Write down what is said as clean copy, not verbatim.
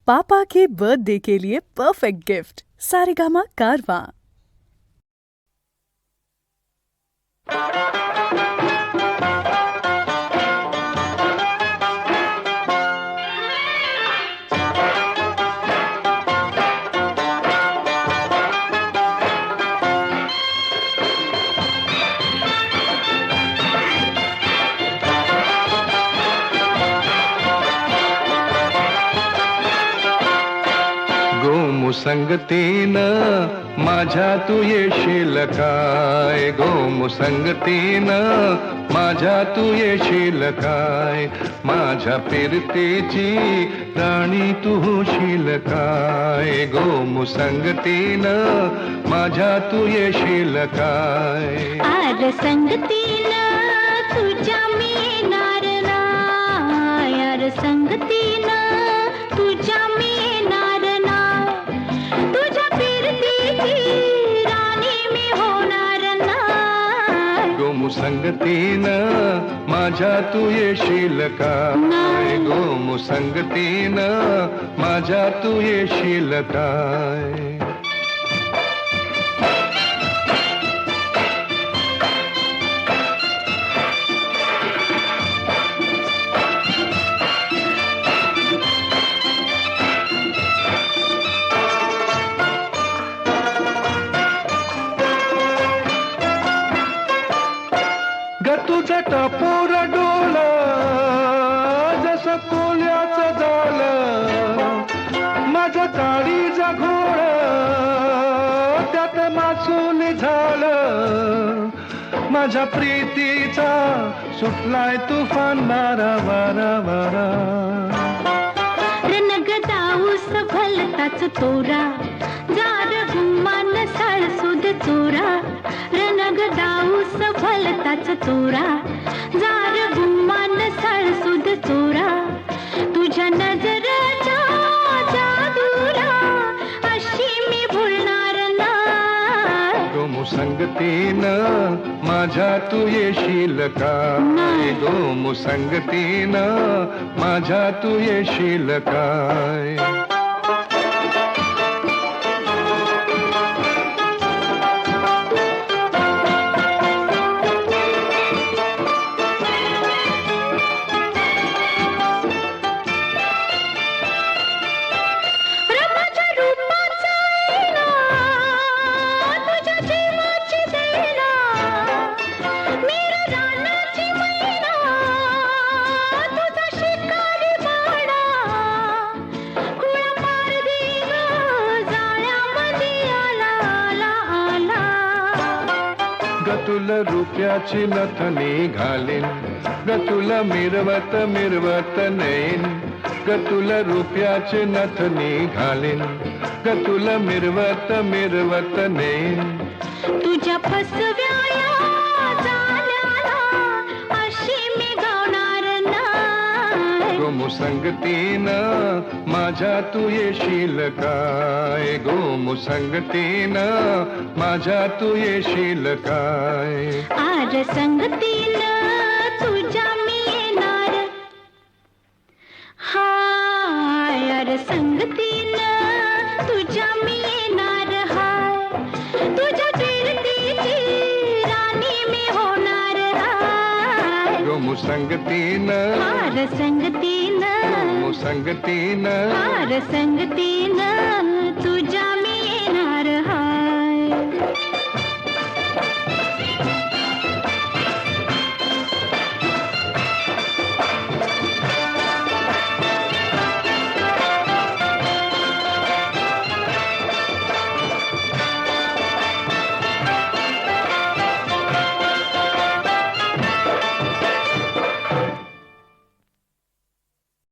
पापा के birthday के लिए perfect gift Saregama कारवां। गोमुसंगतीनं माझ्या तू येशील काय, गोमुसंगतीनं माझ्या तू येशील काय, माझ्या फिरतेची राणी तू होशील काय, गोमुसंगतीनं माझ्या तू येशील काय. आर संगतीनं तुझ्या मी येणार नाय, आर संगतीनं तुझ्या मी येणार नाय, तुझ्या फिरतीची राणी मी होणार नाय. गोमुसंगतीनं माझ्या तू येशील काय, गोमुसंगतीनं माझ्या तू येशील काय. ग तुझं टपोर डोळं जसं कोल्याचं झालं, माझं काळीचं घोळ त्यात मासून झालं, माझ्या प्रीतीचा सुटलाय तुफान वारा वारा वारा. रणगदाऊस भलताच तोरा, जार गुमान साळसुद चोरा, रणगदाऊस भलताच चोरा, जार गुमान साळसुद चोरा, तुझ्या नजरेच्या जादूला अशी मी भुलणार नाय. गोमुसंगतीनं माझ्या तू येशील काय, गोमुसंगतीनं माझ्या तू येशील काय. ग तुला रुपयाची नथनी घालीन, ग तुला मिरवत मिरवत नेईन, ग तुला रुपयाची नथनी घालीन, ग तुला मिरवत मिरवत नेईन. तुझ्या फसव्या जाल्याला अशी मी गावणार नाय. गोमुसंगतीनं माझ्या तू येशील काय, गोमुसंगतीनं माझ्या तू येशील काय. आर संगतीनं तुझ्या मी येणार, हाय आर संगतीनं तुझ्या मी येणार, हाय तुझ्या फिरतीची राणी मी होणार हाय. गोमुसंगतीनं आर संगतीनं, गोमुसंगतीनं आर संगतीनं.